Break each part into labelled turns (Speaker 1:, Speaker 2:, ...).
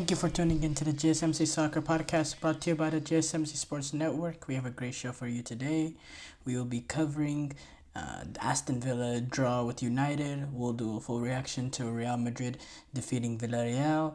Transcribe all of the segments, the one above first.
Speaker 1: Thank you for tuning into the GSMC Soccer Podcast brought to you by the GSMC Sports Network. We have a great show for you today. We will be covering the Aston Villa draw with United. We'll do a full reaction to Real Madrid defeating Villarreal.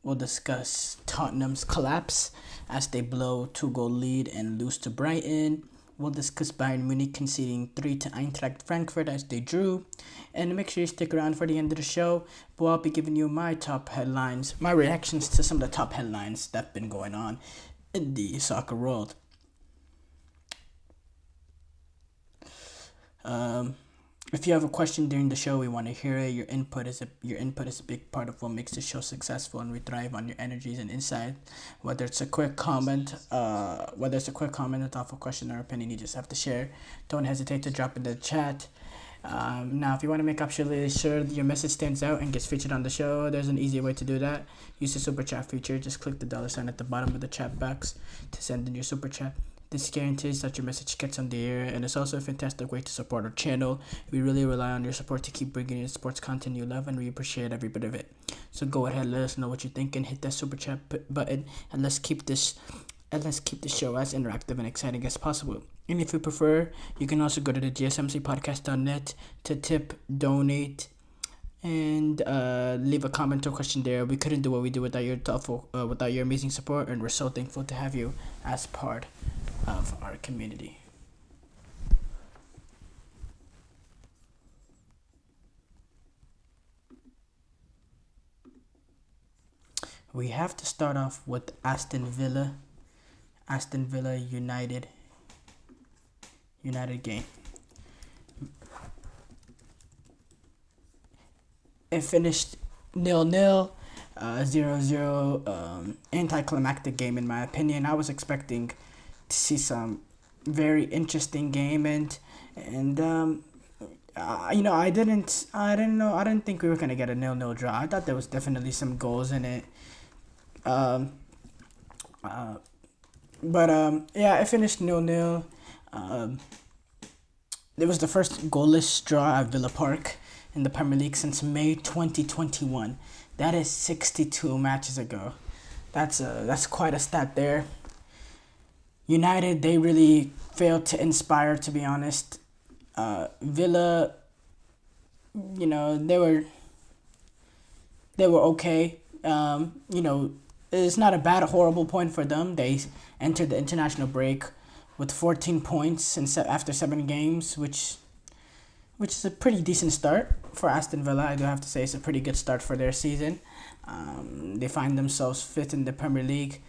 Speaker 1: We'll discuss Tottenham's collapse as they blow 2-goal lead and lose to Brighton. We'll discuss Bayern Munich conceding 3 to Eintracht Frankfurt as they drew. And make sure you stick around for the end of the show, but I'll be giving you my top headlines, my reactions to some of the top headlines that have been going on in the soccer world. If you have a question during the show, we want to hear it. Your input is a big part of what makes the show successful, and we thrive on your energies and insight. Whether it's a quick comment, a thoughtful question or opinion you just have to share, don't hesitate to drop in the chat. Now, if you want to make absolutely sure your message stands out and gets featured on the show, there's an easy way to do that. Use the super chat feature. Just click the $ at the bottom of the chat box to send in your super chat. This guarantees that your message gets on the air, and it's also a fantastic way to support our channel. We really rely on your support to keep bringing you sports content you love, and we appreciate every bit of it. So go ahead, let us know what you think, and hit that super chat button, and let's keep this show as interactive and exciting as possible. And if you prefer, you can also go to the gsmcpodcast.net to tip, donate, and leave a comment or question there. We couldn't do what we do without your amazing support, and we're so thankful to have you as part of our community. We have to start off with Aston Villa United game. It finished 0-0, 0-0, anticlimactic game in my opinion. I was expecting to see some very interesting game, and I didn't think we were gonna get a 0-0 draw. I thought there was definitely some goals in it. It finished 0-0. It was the first goalless draw at Villa Park in the Premier League since May 2021. That is 62 matches ago. That's quite a stat there. United, they really failed to inspire, to be honest. Villa, they were okay. It's not a bad, horrible point for them. They entered the international break with 14 points after 7 games, which is a pretty decent start for Aston Villa. I do have to say it's a pretty good start for their season. They find themselves 5th in the Premier League,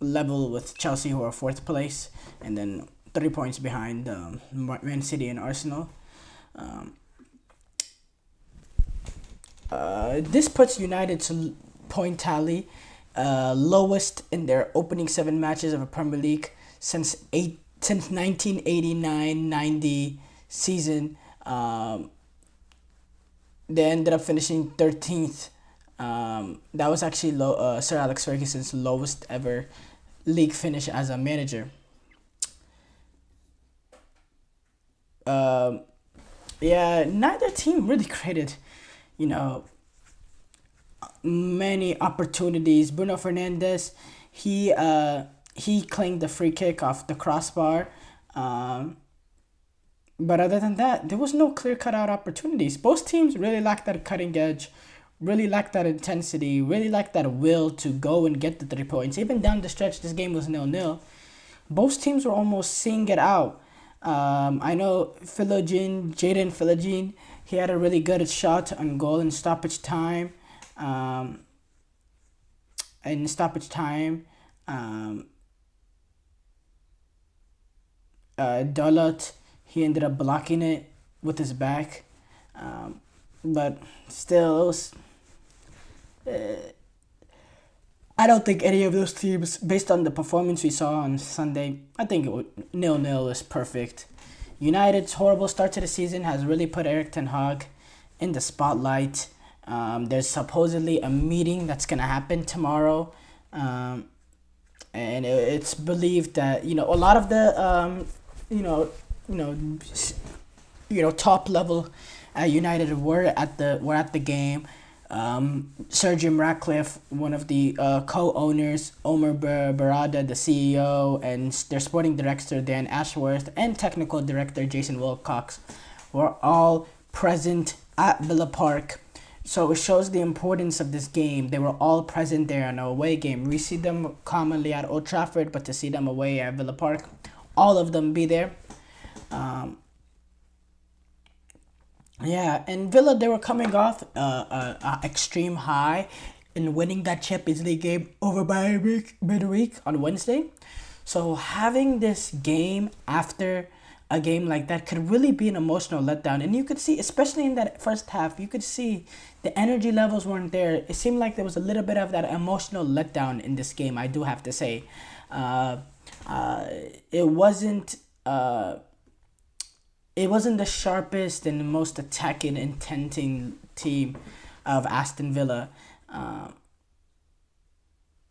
Speaker 1: level with Chelsea, who are 4th place, and then 3 points behind Man City and Arsenal. This puts United's point tally lowest in their opening 7 matches of a Premier League since 1989-90 season. They ended up finishing 13th. That was actually Sir Alex Ferguson's lowest ever league finish as a manager. Neither team really created, many opportunities. Bruno Fernandes, he claimed the free kick off the crossbar. But other than that, there was no clear-cut out opportunities. Both teams really lacked that cutting edge, really lacked that intensity, really lacked that will to go and get the 3 points. Even down the stretch, this game was 0-0. Both teams were almost seeing it out. I know Jadon Philogene, he had a really good shot on goal in stoppage time. Dalot, he ended up blocking it with his back. But still, it was... I don't think any of those teams, based on the performance we saw on Sunday, I think 0-0 is perfect. United's horrible start to the season has really put Erik Ten Hag in the spotlight. There's supposedly a meeting that's going to happen tomorrow. And it's believed that, a lot of the, top level at United were at the game. Sir Jim Ratcliffe, one of the co-owners, Omer Barada, the CEO, and their sporting director Dan Ashworth, and technical director Jason Wilcox were all present at Villa Park. So it shows the importance of this game. They were all present there in an away game. We see them commonly at Old Trafford, but to see them away at Villa Park, all of them be there. Yeah, and Villa, they were coming off a extreme high in winning that Champions League game over by midweek on Wednesday. So having this game after a game like that could really be an emotional letdown. And you could see, especially in that first half, you could see the energy levels weren't there. It seemed like there was a little bit of that emotional letdown in this game, I do have to say. It wasn't... It wasn't the sharpest and most attacking, intending team of Aston Villa.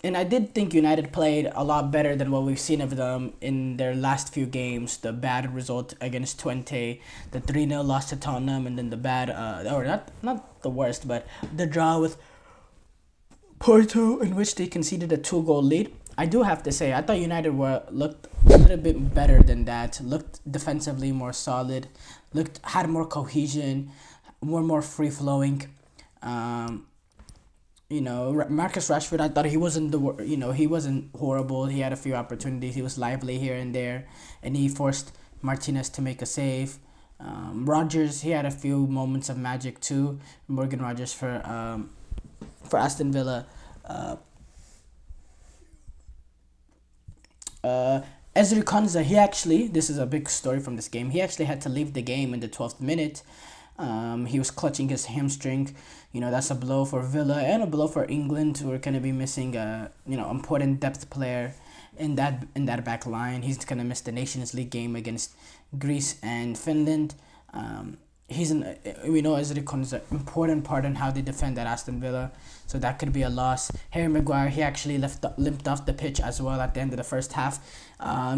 Speaker 1: And I did think United played a lot better than what we've seen of them in their last few games. The bad result against Twente, the 3-0 loss to Tottenham, and then the bad, or not the worst, but the draw with Porto, in which they conceded a 2-goal lead. I do have to say, I thought United looked a little bit better than that. Looked defensively more solid. Had more cohesion, more free flowing. Marcus Rashford, I thought he wasn't he wasn't horrible. He had a few opportunities. He was lively here and there, and he forced Martinez to make a save. Rodgers, he had a few moments of magic too. Morgan Rodgers for Aston Villa. Ezri Konsa, this is a big story from this game, he actually had to leave the game in the 12th minute. He was clutching his hamstring. That's a blow for Villa and a blow for England, who are going to be missing a important depth player in that back line. He's going to miss the Nations League game against Greece and Finland. We know Ezri Konsa important part in how they defend at Aston Villa, so that could be a loss. Harry Maguire, he actually limped off the pitch as well at the end of the first half.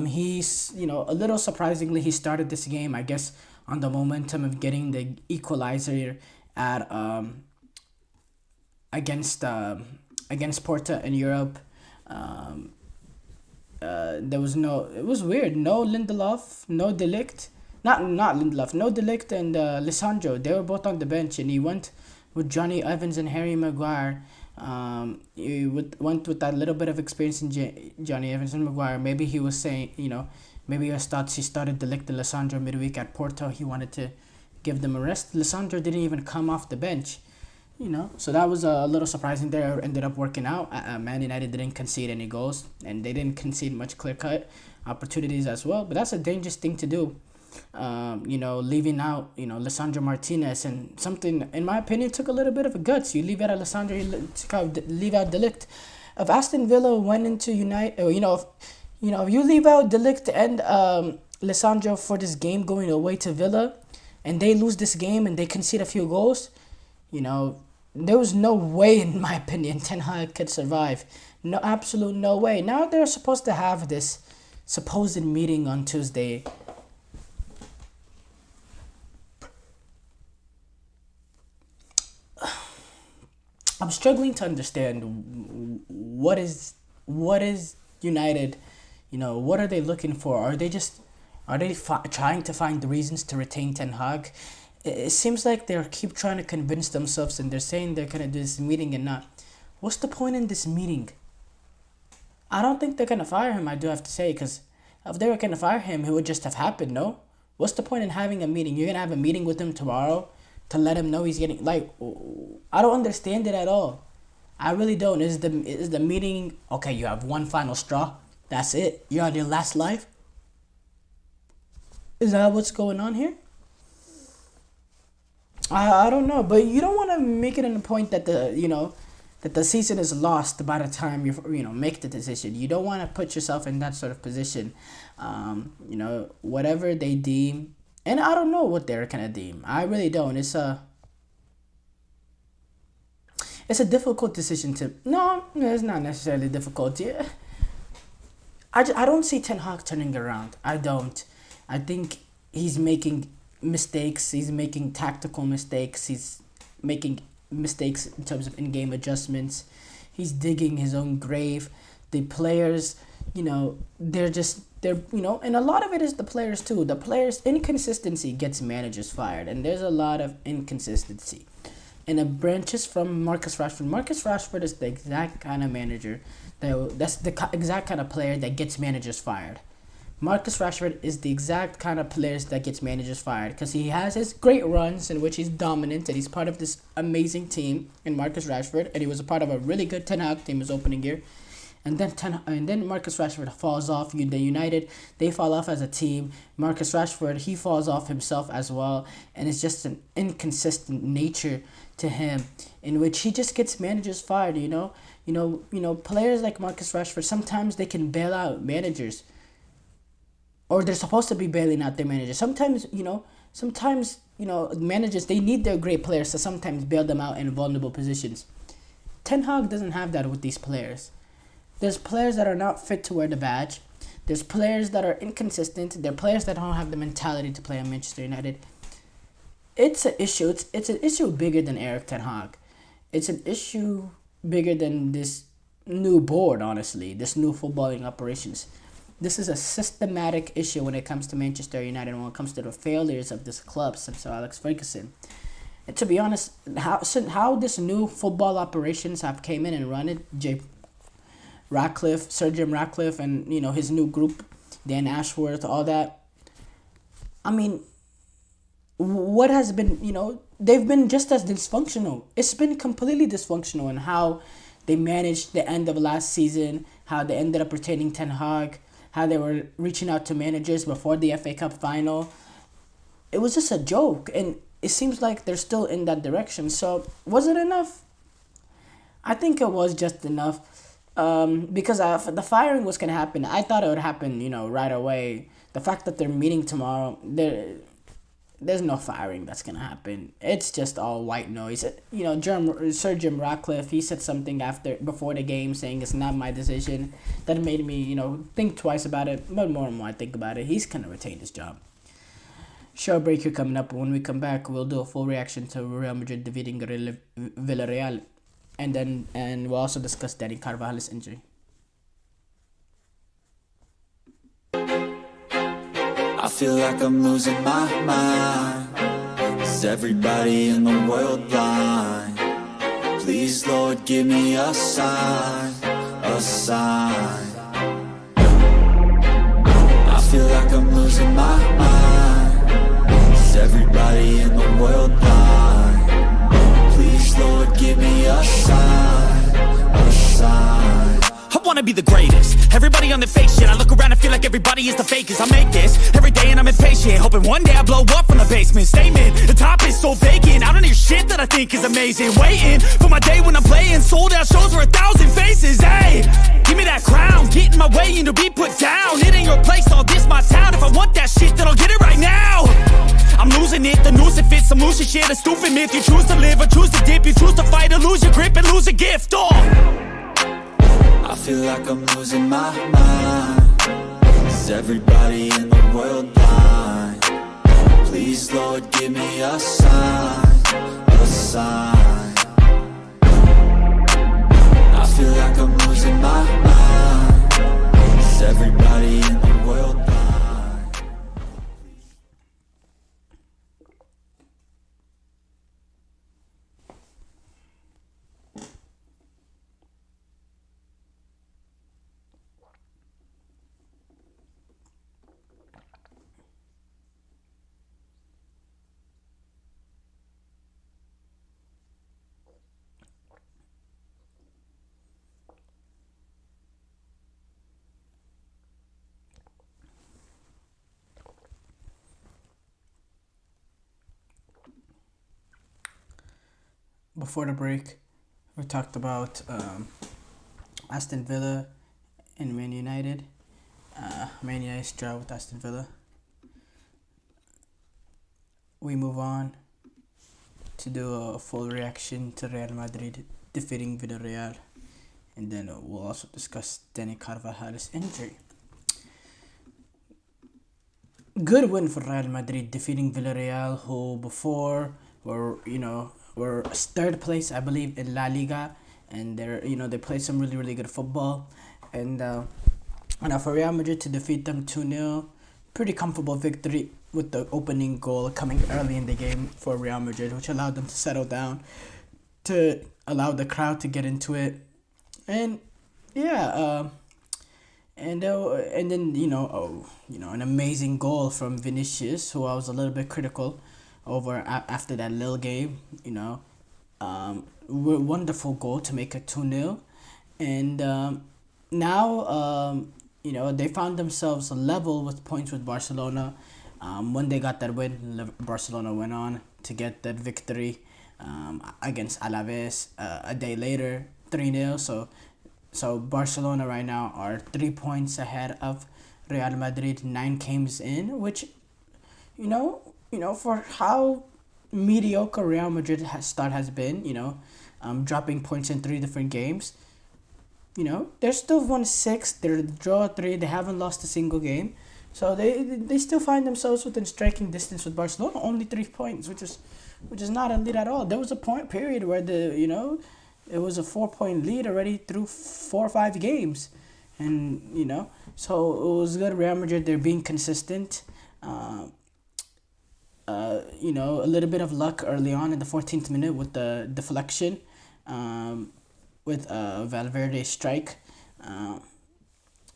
Speaker 1: He's a little surprisingly, he started this game, I guess, on the momentum of getting the equalizer at against Porto in Europe. It was weird. No Lindelof, no De Ligt. Not Lindelof, no De Ligt and Lisandro. They were both on the bench, and he went with Johnny Evans and Harry Maguire. He went with that little bit of experience in Johnny Evans and Maguire. Maybe he was saying, maybe he thought he started De Ligt and Lisandro midweek at Porto. He wanted to give them a rest. Lisandro didn't even come off the bench, So that was a little surprising there. Ended up working out. Man United didn't concede any goals, and they didn't concede much clear-cut opportunities as well. But that's a dangerous thing to do. Leaving out, Lisandro Martinez, and something, in my opinion, took a little bit of a guts. You leave out Lisandro, you leave out De Ligt. If Aston Villa went into United, if you leave out De Ligt and Lisandro for this game going away to Villa, and they lose this game and they concede a few goals, there was no way, in my opinion, Ten Hag could survive. No, absolute no way. Now they're supposed to have this supposed meeting on Tuesday. I'm struggling to understand what is United, what are they looking for? Are they trying to find reasons to retain Ten Hag? It seems like they keep trying to convince themselves, and they're saying they're going to do this meeting and not. What's the point in this meeting? I don't think they're going to fire him, I do have to say, because if they were going to fire him, it would just have happened, no? What's the point in having a meeting? You're going to have a meeting with him tomorrow to let him know he's getting, I don't understand it at all. I really don't. Is the meeting, okay, you have one final straw, that's it, you're on your last life? Is that what's going on here? I don't know, but you don't want to make it in a point that the season is lost by the time you make the decision. You don't want to put yourself in that sort of position. Whatever they deem. And I don't know what they're gonna deem. I really don't. It's a difficult decision to. No, it's not necessarily difficult. Yeah. I don't see Ten Hag turning around. I don't. I think he's making mistakes. He's making tactical mistakes. He's making mistakes in terms of in-game adjustments. He's digging his own grave. The players, and a lot of it is the players too. The players' inconsistency gets managers fired, and there's a lot of inconsistency. And it branches from Marcus Rashford. Marcus Rashford is the exact kind of manager that's the exact kind of player that gets managers fired. Marcus Rashford is the exact kind of players that gets managers fired because he has his great runs in which he's dominant and he's part of this amazing team in Marcus Rashford, and he was a part of a really good Ten Hag team his opening year. And then Marcus Rashford falls off. The United, they fall off as a team. Marcus Rashford, he falls off himself as well, and it's just an inconsistent nature to him in which he just gets managers fired. Players like Marcus Rashford, sometimes they can bail out managers, or they're supposed to be bailing out their managers. Sometimes managers, they need their great players to sometimes bail them out in vulnerable positions. Ten Hag doesn't have that with these players. There's players that are not fit to wear the badge. There's players that are inconsistent. There are players that don't have the mentality to play at Manchester United. It's an issue. It's an issue bigger than Erik Ten Hag. It's an issue bigger than this new board, honestly, this new footballing operations. This is a systematic issue when it comes to Manchester United and when it comes to the failures of this club since Sir Alex Ferguson. And to be honest, how this new football operations have came in and run it, Sir Jim Ratcliffe, and his new group, Dan Ashworth, all that. I mean, what has been, they've been just as dysfunctional. It's been completely dysfunctional in how they managed the end of last season, how they ended up retaining Ten Hag, how they were reaching out to managers before the FA Cup final. It was just a joke, and it seems like they're still in that direction. So, was it enough? I think it was just enough. Because the firing was going to happen. I thought it would happen, right away. The fact that they're meeting tomorrow, there's no firing that's going to happen. It's just all white noise. Sir Jim Ratcliffe, he said something before the game saying it's not my decision. That made me, think twice about it. But more and more I think about it, he's going to retain his job. Short break here coming up. When we come back, we'll do a full reaction to Real Madrid defeating Villarreal. And we'll also discuss Dani Carvajal's injury.
Speaker 2: I feel like I'm losing my mind. Is everybody in the world blind? Please, Lord, give me a sign, a sign. I feel like I'm losing my mind. Is everybody in the world blind? Please, Lord, give me a sign, a sign.
Speaker 3: I wanna be the greatest. Everybody on the fake shit. I look around and feel like everybody is the fakest. I make this every day and I'm impatient, hoping one day I blow up from the basement. Statement, the top is so vacant. I don't hear shit that I think is amazing. Waiting for my day when I'm playing sold out shows for 1,000 faces. Hey, give me that crown, get in my way and to be put down. It ain't your place, all this my town. If I want that shit, then I'll get it right now. I'm losing it, the noose it fits, some losing shit, a stupid myth. You choose to live or choose to dip, you choose to fight or lose your grip and lose a gift.
Speaker 2: I feel like I'm losing my mind. Is everybody in the world blind? Please, Lord, give me a sign, a sign. I feel like I'm losing my mind. Is everybody in the world blind?
Speaker 1: Before the break, we talked about Aston Villa and Man United. Man United's draw with Aston Villa. We move on to do a full reaction to Real Madrid defeating Villarreal. And then we'll also discuss Dani Carvajal's injury. Good win for Real Madrid defeating Villarreal, who before were were third place, I believe, in La Liga, and they played some really really good football, and for Real Madrid to defeat them 2-0, pretty comfortable victory with the opening goal coming early in the game for Real Madrid, which allowed them to settle down, to allow the crowd to get into it, and and then an amazing goal from Vinicius, who I was a little bit critical over after that little game. Wonderful goal to make it 2-0, and now they found themselves level with points with Barcelona. When they got that win, Barcelona went on to get that victory against Alaves a day later, 3-0. So Barcelona right now are 3 points ahead of Real Madrid, 9 games in, which, for how mediocre Real Madrid has been, dropping points in 3 different games. They're still won 6, they're draw 3, they haven't lost a single game. So they still find themselves within striking distance with Barcelona, only 3 points, which is not a lead at all. There was a point period where it was a 4-point lead already through 4 or 5 games, and so it was good. Real Madrid, they're being consistent. A little bit of luck early on in the 14th minute with the deflection, with Valverde's strike, and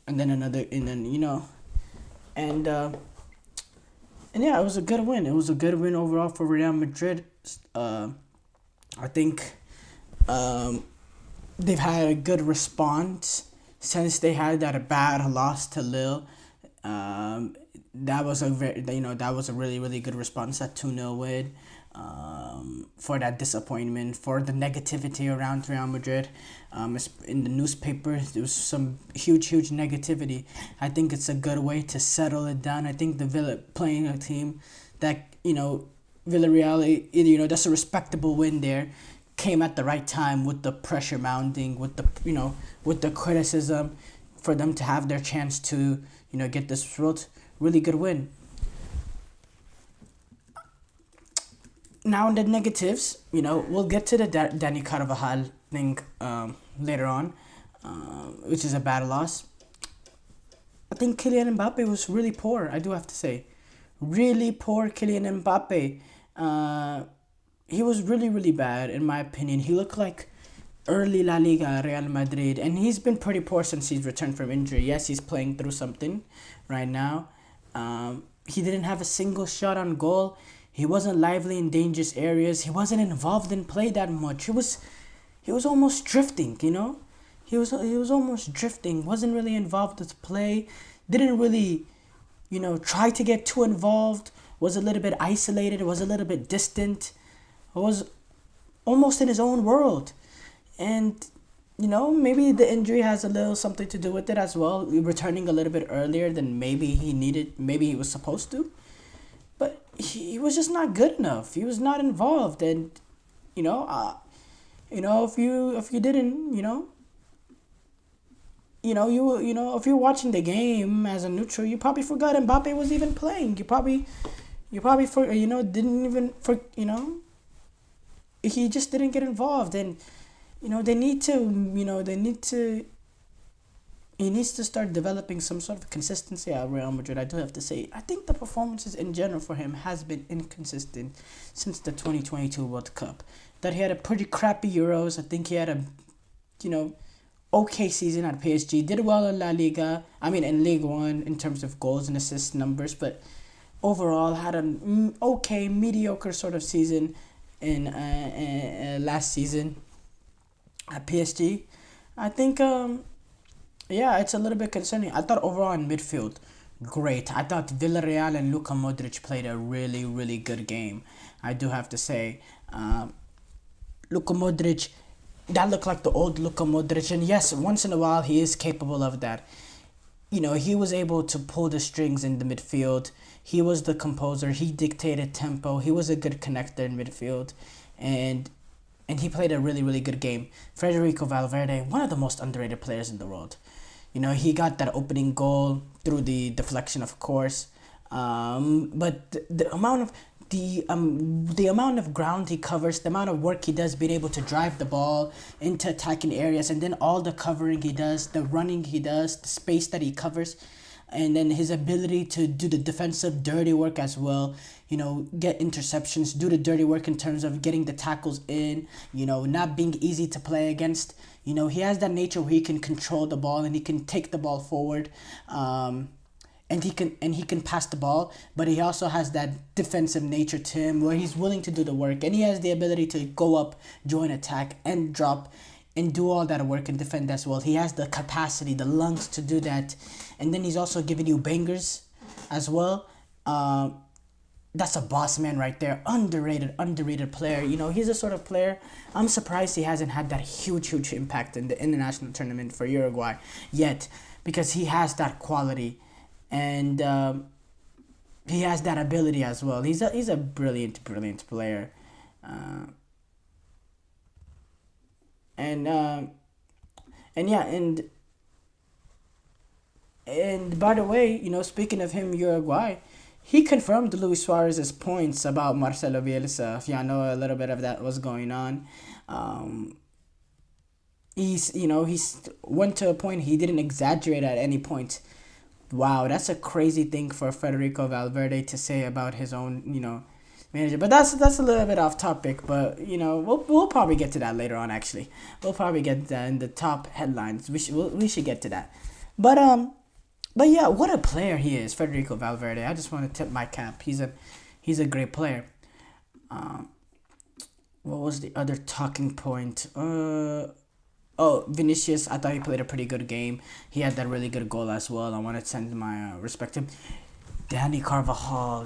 Speaker 1: then it was a good win. It was a good win overall for Real Madrid. I think they've had a good response since they had that bad loss to Lille. That was a really really good response, that 2-0 win. For that disappointment, for the negativity around Real Madrid, in the newspapers there was some huge negativity. I think it's a good way to settle it down. I think the Villa playing a team that Villarreal, that's a respectable win there, came at the right time with the pressure mounting, with the criticism, for them to have their chance to get this really good win. Now in the negatives, we'll get to the Dani Carvajal thing later on, which is a bad loss. I think Kylian Mbappe was really poor, I do have to say. Really poor Kylian Mbappe. He was really, really bad, in my opinion. He looked like early La Liga Real Madrid, and he's been pretty poor since he's returned from injury. Yes, he's playing through something right now. He didn't have a single shot on goal. He wasn't lively in dangerous areas. He wasn't involved in play that much. He was almost drifting, He was almost drifting. Wasn't really involved with play. Didn't really, try to get too involved. Was a little bit isolated. Was a little bit distant. Was almost in his own world. And, maybe the injury has a little something to do with it as well. Returning a little bit earlier than maybe he was supposed to. But he was just not good enough. He was not involved, and if you didn't, if you're watching the game as a neutral, you probably forgot Mbappe was even playing. You probably didn't even he just didn't get involved, and he needs to start developing some sort of consistency at Real Madrid, I do have to say. I think the performances in general for him has been inconsistent since the 2022 World Cup. That he had a pretty crappy Euros. I think he had a, okay season at PSG. Did well in La Liga. In Ligue 1 in terms of goals and assist numbers. But overall had an okay, mediocre sort of season in last season at PSG. I think... it's a little bit concerning. I thought overall in midfield, great. I thought Villarreal and Luka Modric played a really, really good game, I do have to say. Luka Modric, that looked like the old Luka Modric. And yes, once in a while he is capable of that. He was able to pull the strings in the midfield. He was the composer. He dictated tempo. He was a good connector in midfield. And he played a really, really good game. Federico Valverde, one of the most underrated players in the world. He got that opening goal through the deflection, of course. But the amount of the amount of ground he covers, the amount of work he does, being able to drive the ball into attacking areas, and then all the covering he does, the running he does, the space that he covers, and then his ability to do the defensive dirty work as well. Get interceptions, do the dirty work in terms of getting the tackles in. Not being easy to play against. He has that nature where he can control the ball and he can take the ball forward. And he can pass the ball, but he also has that defensive nature to him where he's willing to do the work, and he has the ability to go up, join attack, and drop, and do all that work and defend as well. He has the capacity, the lungs to do that, and then he's also giving you bangers as well. That's a boss man right there. Underrated player. He's a sort of player. I'm surprised he hasn't had that huge impact in the international tournament for Uruguay yet, because he has that quality. And he has that ability as well. He's a brilliant player. And by the way, speaking of him, Uruguay, he confirmed Luis Suarez's points about Marcelo Bielsa. If y'all know a little bit of that was going on. He's went to a point he didn't exaggerate at any point. Wow, that's a crazy thing for Federico Valverde to say about his own, manager. But that's a little bit off topic. But we'll probably get to that later on. Actually, we'll probably get to that in the top headlines. We should get to that. But yeah, what a player he is, Federico Valverde. I just want to tip my cap. He's a great player. What was the other talking point? Vinicius, I thought he played a pretty good game. He had that really good goal as well. I want to send my respect to him. Dani Carvajal,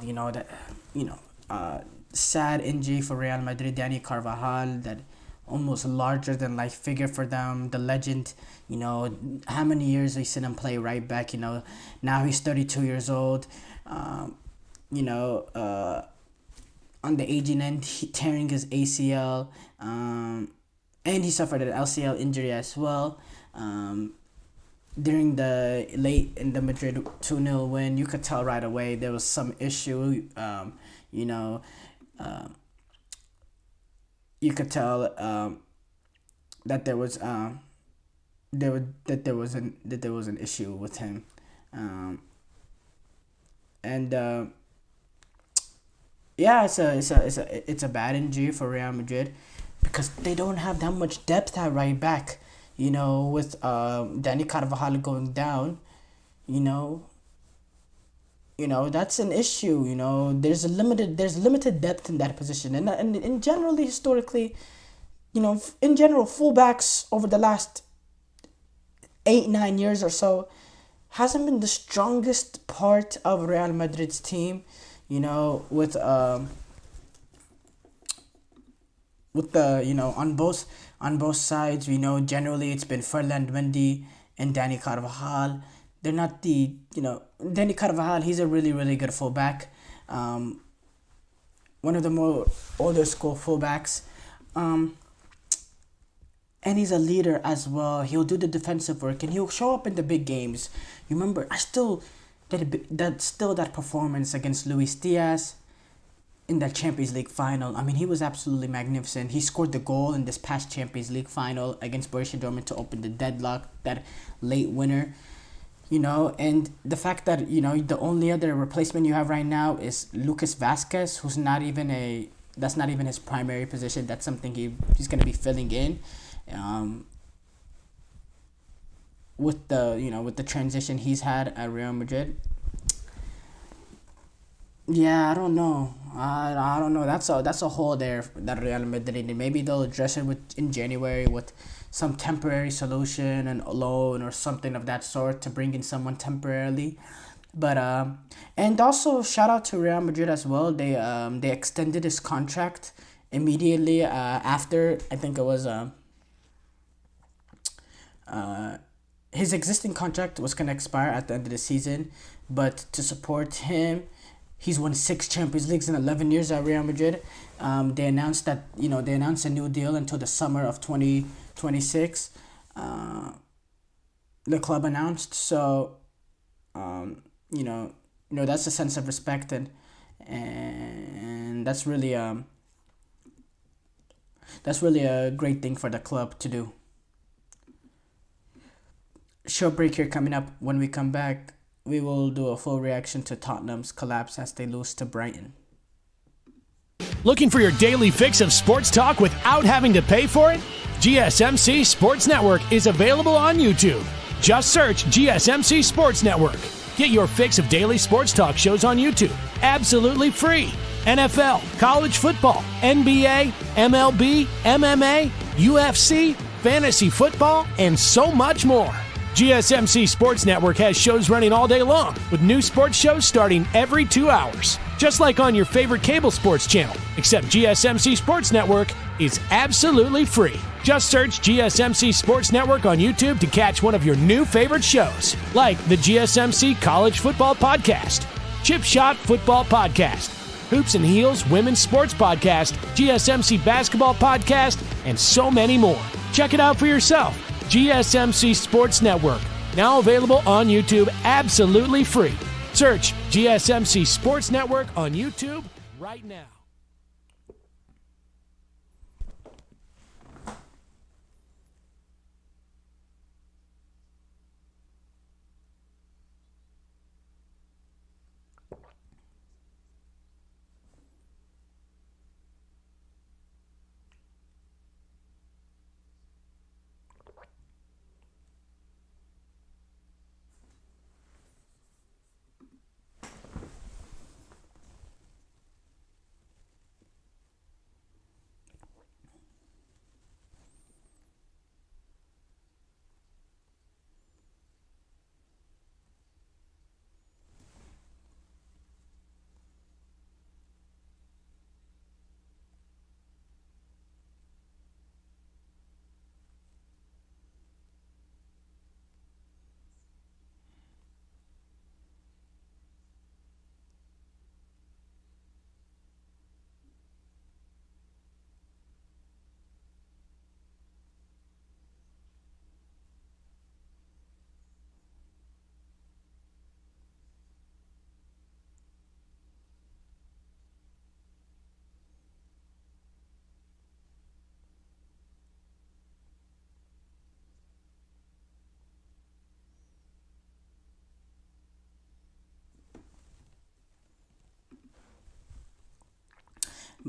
Speaker 1: sad injury for Real Madrid. Dani Carvajal, that almost larger than life figure for them, the legend. How many years we seen him play right back. Now he's 32 years old. On the aging end, tearing his ACL. And he suffered an LCL injury as well. During the late in the Madrid 2-0 win, you could tell right away there was some issue. You could tell that there was an issue with him. It's a bad injury for Real Madrid, because they don't have that much depth at right back, with Dani Carvajal going down, that's an issue. There's limited depth in that position, and in generally historically, fullbacks over the last 8-9 years or so hasn't been the strongest part of Real Madrid's team, with the on both sides, generally it's been Ferland Mendy and Dani Carvajal. They're not Dani Carvajal, he's a really good fullback, one of the more older school fullbacks, and he's a leader as well. He'll do the defensive work and he'll show up in the big games. You remember, that performance against Luis Diaz in that Champions League final. I mean, he was absolutely magnificent. He scored the goal in this past Champions League final against Borussia Dortmund to open the deadlock, that late winner. And the fact that, the only other replacement you have right now is Lucas Vazquez, that's not even his primary position. That's something he's going to be filling in. With the transition he's had at Real Madrid. Yeah, I don't know. I don't know. That's a hole there that Real Madrid. Maybe they'll address it in January with some temporary solution and a loan or something of that sort to bring in someone temporarily. But and also shout out to Real Madrid as well. They extended his contract immediately after, I think it was his existing contract was gonna expire at the end of the season, but to support him, he's won 6 Champions Leagues in 11 years at Real Madrid. They announced a new deal until the summer of 2026. The club announced, so that's a sense of respect, and that's really a great thing for the club to do. Short break here coming up. When we come back, we will do a full reaction to Tottenham's collapse as they lose to Brighton.
Speaker 4: Looking for your daily fix of sports talk without having to pay for it? GSMC Sports Network is available on YouTube. Just search GSMC Sports Network. Get your fix of daily sports talk shows on YouTube, absolutely free. NFL, college football, NBA, MLB, MMA, UFC, fantasy football, and so much more. GSMC Sports Network has shows running all day long, with new sports shows starting every 2 hours. Just like on your favorite cable sports channel, except GSMC Sports Network is absolutely free. Just search GSMC Sports Network on YouTube to catch one of your new favorite shows, like the GSMC College Football Podcast, Chip Shot Football Podcast, Hoops and Heels Women's Sports Podcast, GSMC Basketball Podcast, and so many more. Check it out for yourself. GSMC Sports Network, now available on YouTube absolutely free. Search GSMC Sports Network on YouTube right now.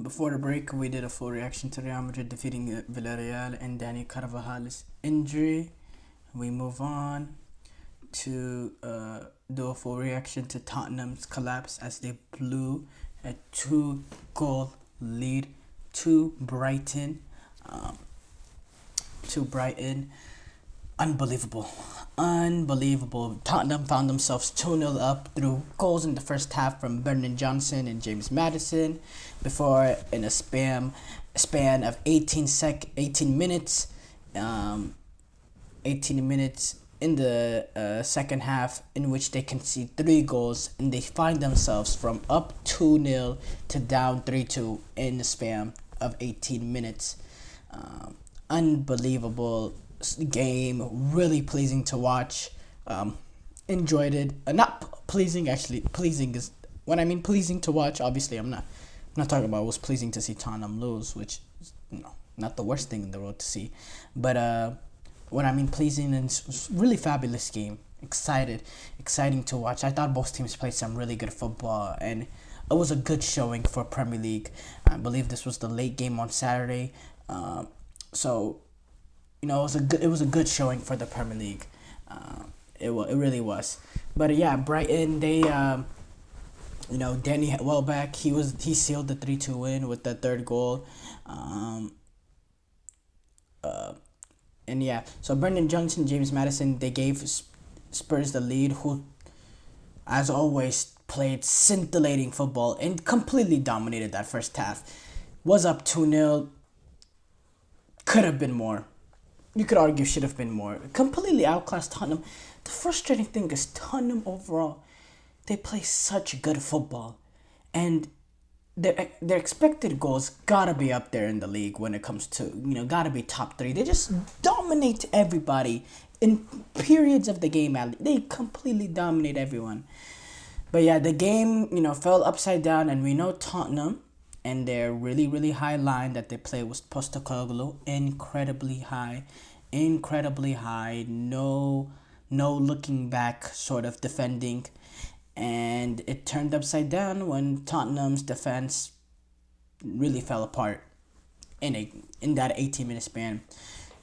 Speaker 1: Before the break, we did a full reaction to Real Madrid defeating Villarreal and Dani Carvajal's injury. We move on to do a full reaction to Tottenham's collapse as they blew a 2-goal lead to Brighton. Unbelievable. Tottenham found themselves 2-0 up through goals in the first half from Brennan Johnson and James Maddison before in a span of 18 minutes in the second half, in which they concede 3 goals and they find themselves from up 2-0 to down 3-2 in the span of 18 minutes. Unbelievable game, really pleasing to watch. Enjoyed it. Not pleasing, actually. Pleasing is when I mean pleasing to watch. Obviously, I'm not talking about it was pleasing to see Tottenham lose, which is, not the worst thing in the world to see. But when I mean pleasing, it's really fabulous game. Exciting to watch. I thought both teams played some really good football, and it was a good showing for Premier League. I believe this was the late game on Saturday. So it was a good showing for the Premier League. It really was. But yeah, Brighton, they Danny Welbeck, he sealed the 3-2 win with the third goal. And yeah, so Brendan Johnson, James Maddison, they gave Spurs the lead, who, as always, played scintillating football and completely dominated that first half. Was up 2-0. Could have been more. You could argue should have been more. Completely outclassed Tottenham. The frustrating thing is Tottenham overall, they play such good football. And their expected goals gotta be up there in the league when it comes to, gotta be top 3. They just dominate everybody in periods of the game. They completely dominate everyone. But yeah, the game, fell upside down, and we know Tottenham and their really, really high line that they play with Postecoglou, incredibly high. No looking back sort of defending. And it turned upside down when Tottenham's defense really fell apart in that 18-minute span.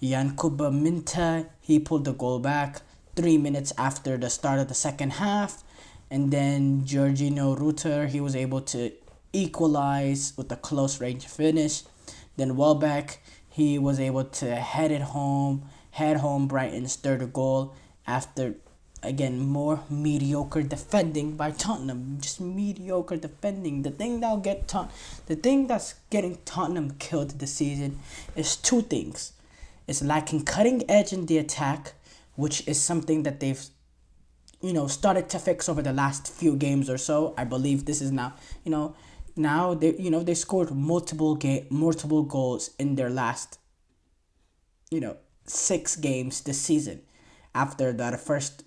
Speaker 1: Yankuba Minta, he pulled the goal back 3 minutes after the start of the second half. And then Jorginho Rutter, he was able to equalize with a close range finish. Then Welbeck, he was able to head home Brighton's third goal after, again, more mediocre defending by Tottenham. Just mediocre defending. The thing that's getting Tottenham killed this season is two things. It's lacking cutting edge in the attack, which is something that they've started to fix over the last few games or so. I believe this is now they scored multiple goals in their last 6 games this season. After the first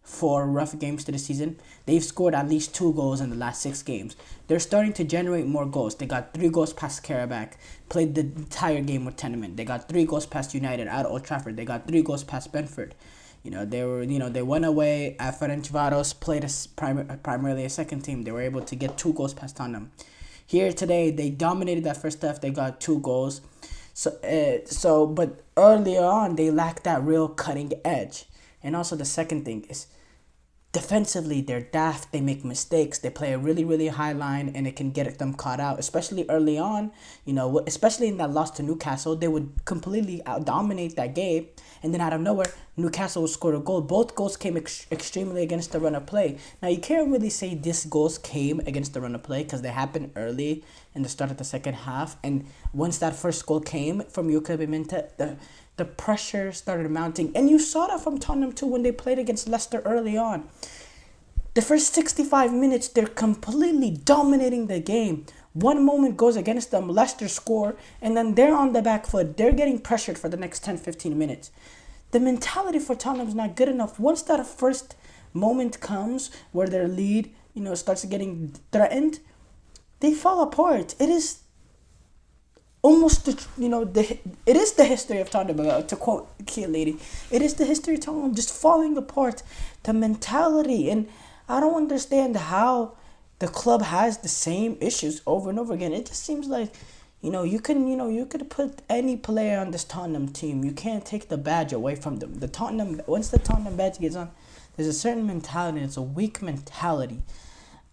Speaker 1: 4 rough games to the season, they've scored at least 2 goals in the last 6 games. They're starting to generate more goals. They got 3 goals past Karabakh, played the entire game with Tenement. They got 3 goals past United at Old Trafford. They got 3 goals past Brentford. They went away at Ferencváros, played primarily a second team. They were able to get 2 goals past Tottenham. Here today, they dominated that first half. They got 2 goals. But earlier on, they lacked that real cutting edge. And also the second thing is, defensively, they're daft. They make mistakes. They play a really, really high line, and it can get them caught out, especially early on. Especially in that loss to Newcastle, they would completely dominate that game. And then out of nowhere, Newcastle would score a goal. Both goals came extremely against the run of play. Now, you can't really say these goals came against the run of play because they happened early in the start of the second half. And once that first goal came from Yankuba Minta, the pressure started mounting. And you saw that from Tottenham too when they played against Leicester early on. The first 65 minutes, they're completely dominating the game. One moment goes against them, Leicester score, and then they're on the back foot. They're getting pressured for the next 10-15 minutes. The mentality for Tottenham is not good enough. Once that first moment comes where their lead, starts getting threatened, they fall apart. It is almost it is the history of Tottenham, to quote Key Lady. It is the history of Tottenham just falling apart. The mentality, and I don't understand how the club has the same issues over and over again. It just seems like, you could put any player on this Tottenham team. You can't take the badge away from them. Once the Tottenham badge gets on, there's a certain mentality. It's a weak mentality.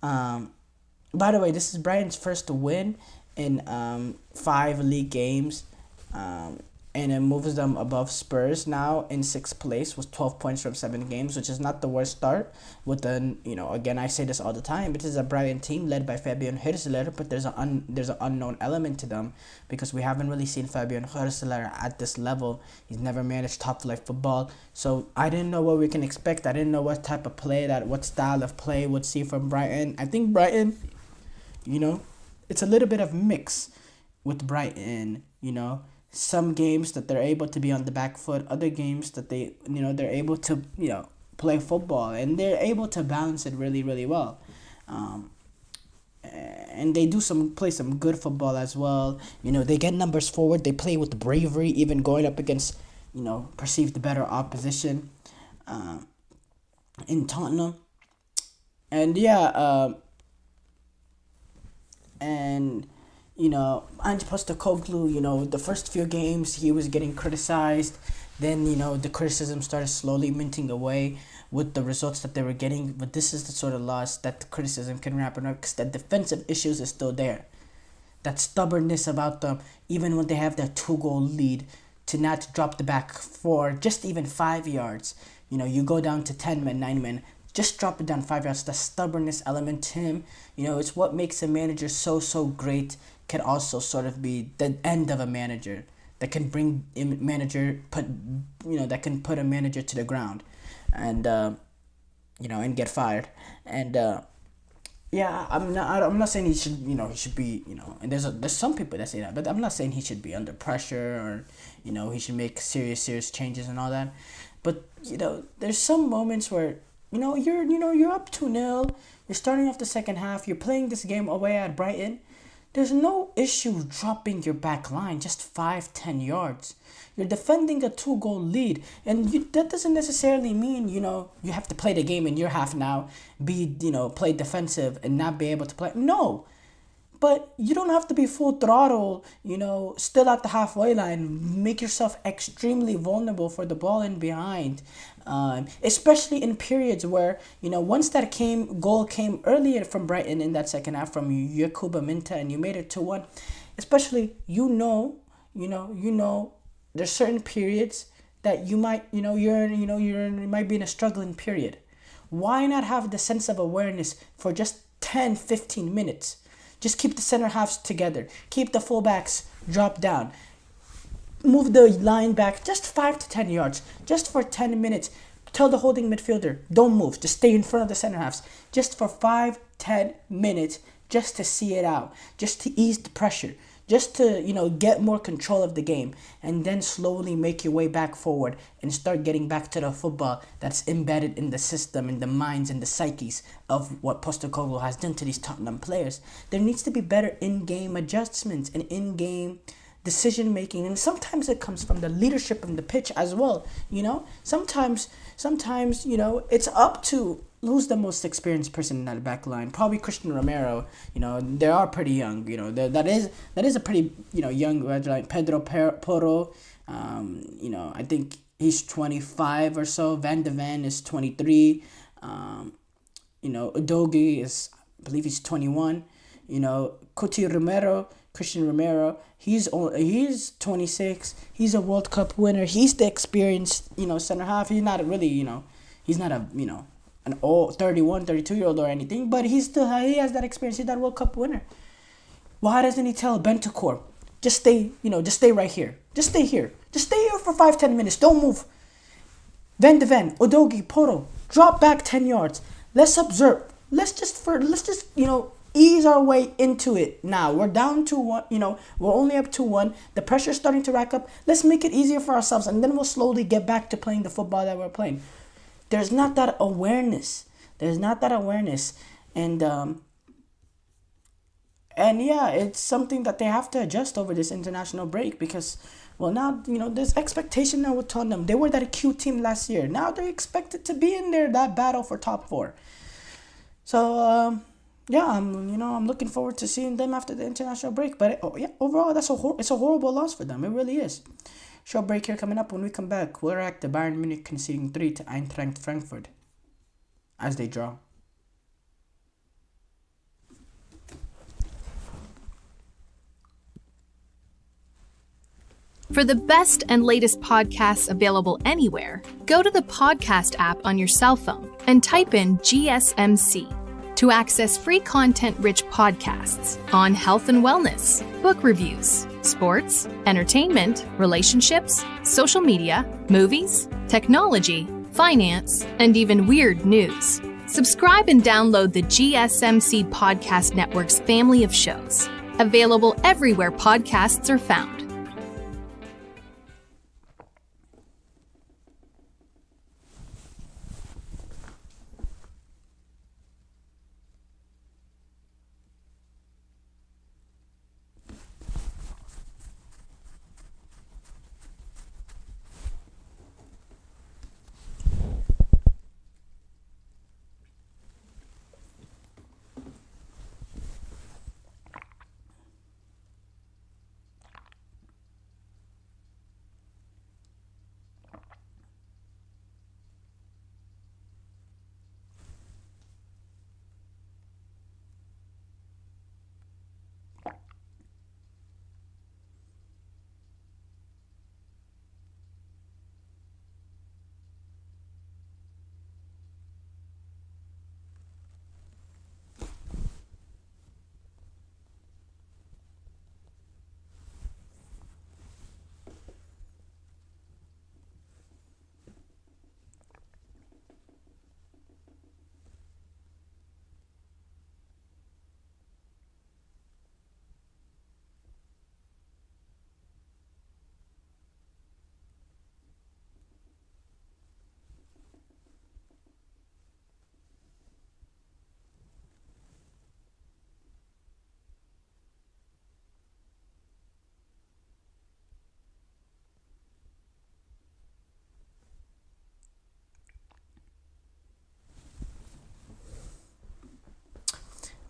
Speaker 1: By the way, this is Brighton's first win in 5 league games. And it moves them above Spurs now in 6th place with 12 points from 7 games, which is not the worst start. Again, I say this all the time, it is a Brighton team led by Fabian Hursler, but there's an unknown element to them because we haven't really seen Fabian Hursler at this level. He's never managed top-flight football, so I didn't know what we can expect. I didn't know what type of play, what style of play would see from Brighton. I think Brighton, it's a little bit of mix with Brighton, Some games that they're able to be on the back foot, other games that they're able to, play football, and they're able to balance it really, really well. And they play some good football as well. They get numbers forward. They play with bravery, even going up against, perceived better opposition in Tottenham. And Ange Postecoglou, the first few games he was getting criticized. Then, the criticism started slowly minting away with the results that they were getting. But this is the sort of loss that the criticism can wrap it up because the defensive issues is still there. That stubbornness about them, even when they have that 2-goal lead, to not drop the back 4, just even 5 yards. You go down to 10 men, 9 men. Just drop it down 5 yards. The stubbornness element to him, it's what makes a manager so great. Can also sort of be the end of a manager that can bring that can put a manager to the ground, and and get fired. And I'm not saying he should be, and there's some people that say that, but I'm not saying he should be under pressure or he should make serious changes and all that. But there's some moments where you're up 2-0, you're starting off the second half, you're playing this game away at Brighton. There's no issue dropping your back line just 5-10 yards. You're defending a 2-goal lead, and that doesn't necessarily mean, you have to play the game in your half now, play defensive and not be able to play. No, but you don't have to be full throttle, still at the halfway line. Make yourself extremely vulnerable for the ball in behind. Especially in periods where, once that goal came earlier from Brighton in that second half from Yakuba Minta, and you made it 2-1, especially, there's certain periods that you might, you might be in a struggling period. Why not have the sense of awareness for just 10-15 minutes? Just keep the center halves together. Keep the fullbacks dropped down. Move the line back just 5-10 yards. Just for 10 minutes. Tell the holding midfielder, don't move. Just stay in front of the center halves. Just for 5-10 minutes. Just to see it out. Just to ease the pressure. Just to, get more control of the game. And then slowly make your way back forward. And start getting back to the football that's embedded in the system, in the minds and the psyches of what Postecoglou has done to these Tottenham players. There needs to be better in-game adjustments and in-game decision making, and sometimes it comes from the leadership on the pitch as well. Sometimes it's up to who's the most experienced person in that back line. Probably Christian Romero. They are pretty young. That is a pretty young line. Pedro Porro. I think he's 25 or so. Van de Ven is 23. Udogie is, I believe he's 21. Christian Romero, he's 26. He's a World Cup winner. He's the experienced, center half. He's not really, he's not a, an old 31, 32-year-old or anything, but he has that experience. He's that World Cup winner. Why doesn't he tell Bentancur, just stay right here. Just stay here. Just stay here for 5-10 minutes. Don't move. Van de Ven, Udogie, Porro, drop back 10 yards. Let's observe. Let's just ease our way into it now. We're down 2-1, we're only up 2-1. The pressure's starting to rack up. Let's make it easier for ourselves, and then we'll slowly get back to playing the football that we're playing. There's not that awareness. And yeah, it's something that they have to adjust over this international break, because, well, now, there's expectation now with Tottenham. They were that acute team last year. Now they're expected to be in there, that battle for top 4. So, yeah, I'm looking forward to seeing them after the international break. But overall, it's a horrible loss for them. It really is. Short break here coming up. When we come back, we'll react to Bayern Munich conceding 3 to Eintracht Frankfurt as they draw.
Speaker 5: For the best and latest podcasts available anywhere, go to the podcast app on your cell phone and type in GSMC to access free content-rich podcasts on health and wellness, book reviews, sports, entertainment, relationships, social media, movies, technology, finance, and even weird news. Subscribe and download the GSMC Podcast Network's family of shows, available everywhere podcasts are found.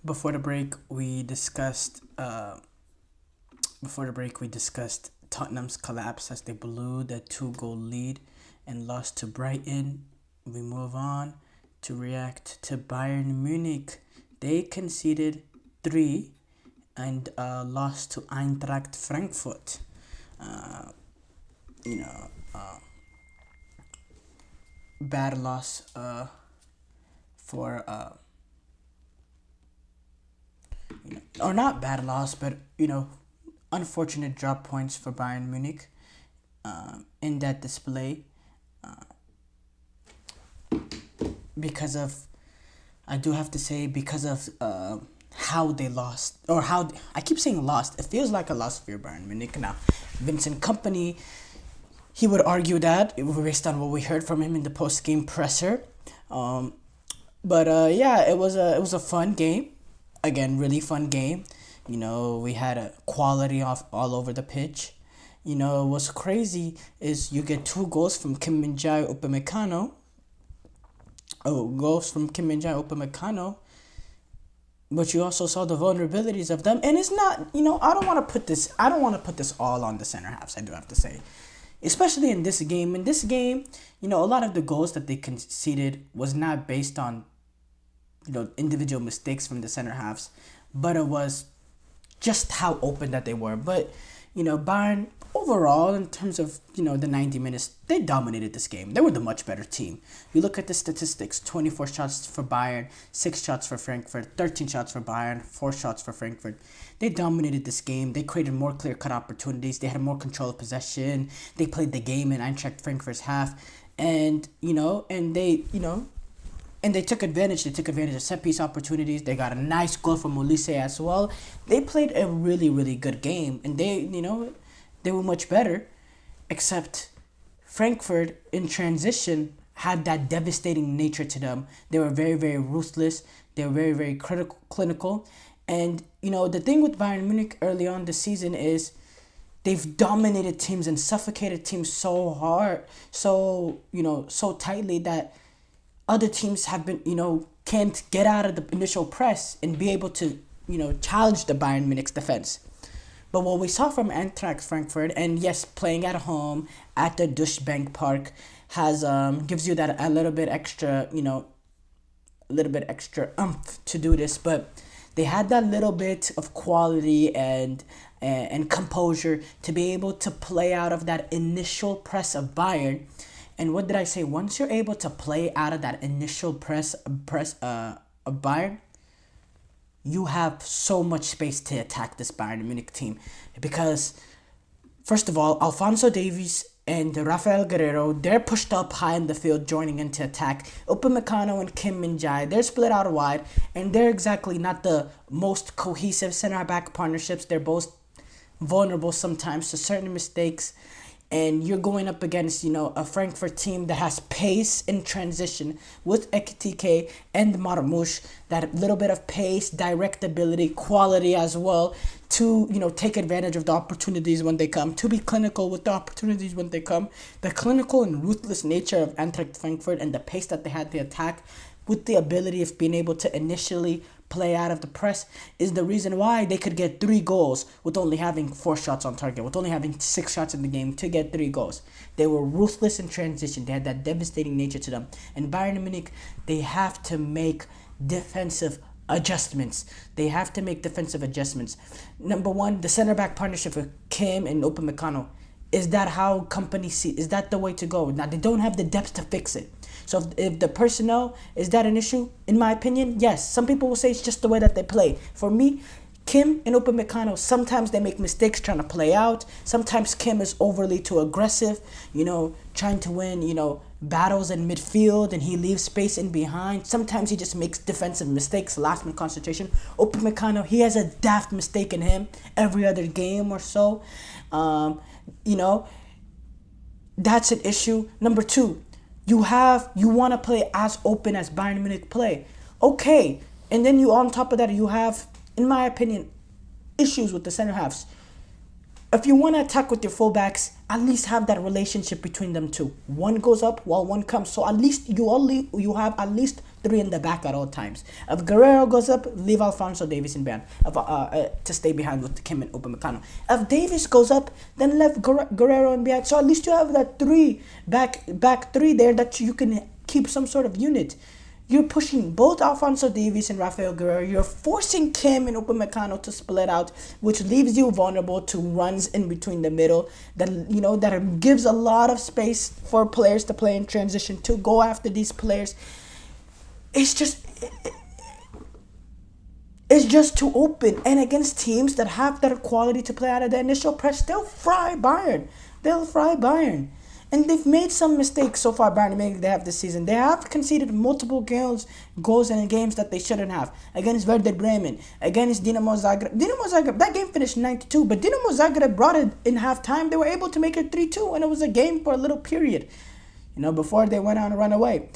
Speaker 1: Before the break, we discussed Tottenham's collapse as they blew the 2-goal lead and lost to Brighton. We move on to react to Bayern Munich. They conceded 3 and lost to Eintracht Frankfurt. Bad loss or not bad loss, but unfortunate drop points for Bayern Munich in that display because of how they lost, or how I keep saying lost. It feels like a loss for Bayern Munich now. Vincent Kompany, he would argue that based on what we heard from him in the post-game presser. But it was a fun game. Again, really fun game. We had a quality all over the pitch. What's crazy is you get 2 goals from Kim Min-jae Upamecano. But you also saw the vulnerabilities of them, and it's not. I don't want to put this all on the center halves. I do have to say, especially in this game. In this game, a lot of the goals that they conceded was not based on individual mistakes from the center halves, but it was just how open that they were. But Bayern overall, in terms of the 90 minutes, they dominated this game. They were the much better team. You look at the statistics: 24 shots for Bayern, 6 shots for Frankfurt, 13 shots for Bayern, 4 shots for Frankfurt. They dominated this game. They created more clear-cut opportunities. They had more control of possession. They played the game in Eintracht Frankfurt's half, and they took advantage. They took advantage of set-piece opportunities. They got a nice goal from Olise as well. They played a really, really good game, and they were much better, except Frankfurt in transition had that devastating nature to them. They were very, very ruthless. They were very, very clinical. And, the thing with Bayern Munich early on this season is they've dominated teams and suffocated teams so hard, so tightly that other teams have been, can't get out of the initial press and be able to, challenge the Bayern Munich's defense. But what we saw from Eintracht Frankfurt, and yes, playing at home at the Duschbank Park has gives you that a little bit extra oomph to do this. But they had that little bit of quality and composure to be able to play out of that initial press of Bayern. And what did I say? Once you're able to play out of that initial press of Bayern, you have so much space to attack this Bayern Munich team. Because, first of all, Alphonso Davies and Rafael Guerreiro, they're pushed up high in the field, joining into attack. Upamecano and Kim Min-jae, they're split out wide, and they're exactly not the most cohesive center-back partnerships. They're both vulnerable sometimes to certain mistakes. And you're going up against, a Frankfurt team that has pace in transition with Ekitike and Marmoush. That little bit of pace, direct ability, quality as well to, take advantage of the opportunities when they come. To be clinical with the opportunities when they come. The clinical and ruthless nature of Eintracht Frankfurt and the pace that they had to attack with the ability of being able to initially play out of the press is the reason why they could get 3 goals with only having 4 shots on target, with only having 6 shots in the game to get 3 goals. They were ruthless in transition. They had that devastating nature to them. And Bayern Munich, they have to make defensive adjustments. Number one, the center-back partnership with Kim and Upamecano. Is that how company see? Is that the way to go? Now, they don't have the depth to fix it. So if the personnel, is that an issue? In my opinion, yes. Some people will say it's just the way that they play. For me, Kim and Upamecano, sometimes they make mistakes trying to play out. Sometimes Kim is overly too aggressive, trying to win, battles in midfield, and he leaves space in behind. Sometimes he just makes defensive mistakes, last-minute concentration. Upamecano, he has a daft mistake in him every other game or so. That's an issue. Number 2, you want to play as open as Bayern Munich play. Okay. And then on top of that, you have, in my opinion, issues with the center halves. If you want to attack with your fullbacks, at least have that relationship between them two. One goes up while one comes. So at least you have at least three in the back at all times. If Guerrero goes up, leave Alphonso Davies in behind to stay behind with Kim and Upamecano. If Davies goes up, then left Guerrero in behind. So at least you have that back three there that you can keep some sort of unit. You're pushing both Alphonso Davies and Rafael Guerrero. You're forcing Kim and Upamecano to split out, which leaves you vulnerable to runs in between the middle. That gives a lot of space for players to play in transition to go after these players. It's just too open. And against teams that have that quality to play out of the initial press, they'll fry Bayern. And they've made some mistakes so far, Bayern Munich, they have this season. They have conceded multiple goals in games that they shouldn't have. Against Werder Bremen, against Dinamo Zagreb. That game finished 9-2, but Dinamo Zagreb brought it in halftime. They were able to make it 3-2, and it was a game for a little period, before they went on a runaway.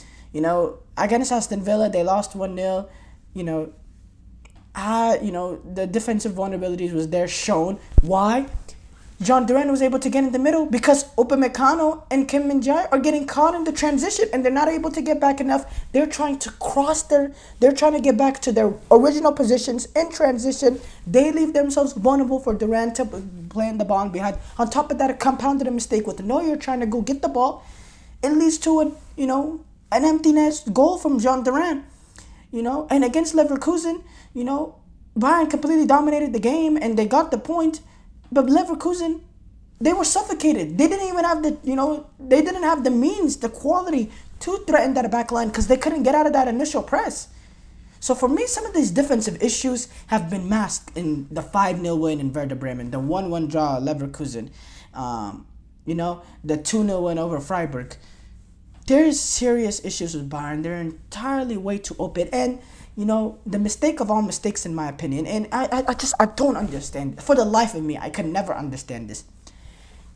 Speaker 1: Against Aston Villa, they lost 1-0. The defensive vulnerabilities was there shown. Why? John Duran was able to get in the middle because Upamecano and Kim Min-jae are getting caught in the transition and they're not able to get back enough. They're trying to they're trying to get back to their original positions in transition. They leave themselves vulnerable for Duran to play in the ball behind. On top of that, a compounded a mistake with Neuer trying to go get the ball. It leads to an empty nest goal from John Duran. And against Leverkusen, Bayern completely dominated the game and they got the point. But Leverkusen, they were suffocated. They didn't even have they didn't have the means, the quality to threaten that back line because they couldn't get out of that initial press. So for me, some of these defensive issues have been masked in the 5-0 win in Werder Bremen, the 1-1 draw at Leverkusen, the 2-0 win over Freiburg. There's serious issues with Bayern. They're entirely way too open. And the mistake of all mistakes, in my opinion, and I don't understand. For the life of me, I could never understand this.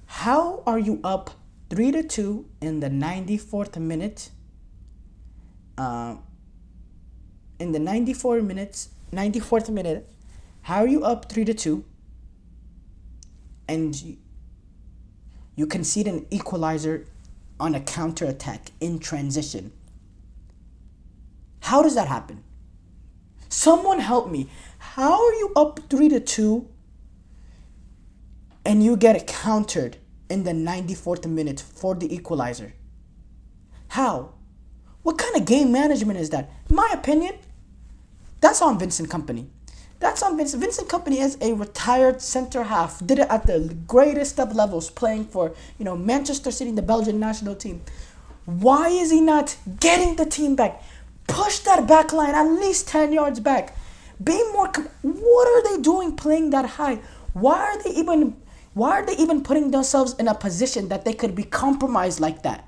Speaker 1: How are you up 3-2 in the 94th minute? In the 94th minute, how are you up 3-2? And you concede an equalizer on a counter-attack in transition. How does that happen? Someone help me. How are you up 3-2 and you get countered in the 94th minute for the equalizer? How? What kind of game management is that? In my opinion, that's on Vincent Kompany. Vincent Kompany is a retired center half. Did it at the greatest of levels, playing for Manchester City, the Belgian national team. Why is he not getting the team back? Push that back line at least 10 yards back. Be more. What are they doing playing that high? Why are they even putting themselves in a position that they could be compromised like that?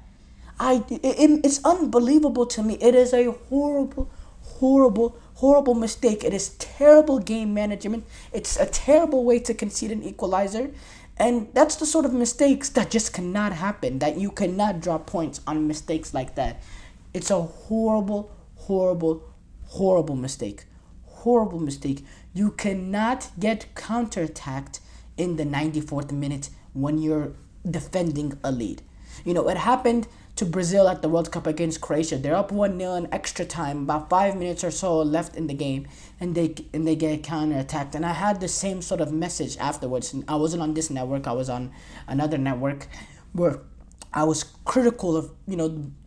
Speaker 1: It's unbelievable to me. It is a horrible mistake. It is terrible game management. It's a terrible way to concede an equalizer. And that's the sort of mistakes that just cannot happen, that you cannot drop points on mistakes like that. It's a horrible mistake. Horrible mistake. You cannot get counterattacked in the 94th minute when you're defending a lead. It happened to Brazil at the World Cup against Croatia. They're up 1-0 in extra time, about 5 minutes or so left in the game, and they get counterattacked. And I had the same sort of message afterwards. I wasn't on this network. I was on another network where I was critical of,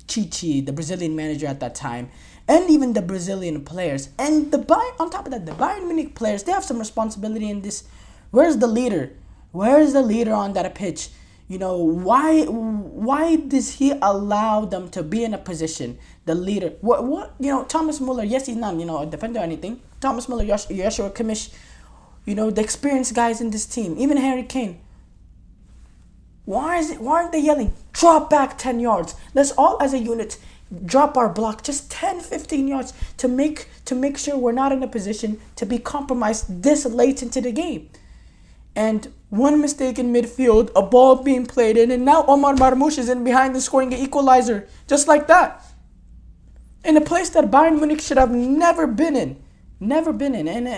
Speaker 1: Chichi, the Brazilian manager at that time, and even the Brazilian players. And on top of that, the Bayern Munich players, they have some responsibility in this. Where's the leader? Where is the leader on that pitch? Why does he allow them to be in a position, the leader? Thomas Muller, yes, he's not, a defender or anything. Thomas Muller, Joshua Kimmich, the experienced guys in this team, even Harry Kane. Why aren't they yelling, drop back 10 yards? Let's all as a unit drop our block just 10-15 yards to make sure we're not in a position to be compromised this late into the game. And one mistake in midfield, a ball being played in, and now Omar Marmoush is in behind and scoring an equalizer just like that. In a place that Bayern Munich should have never been in. And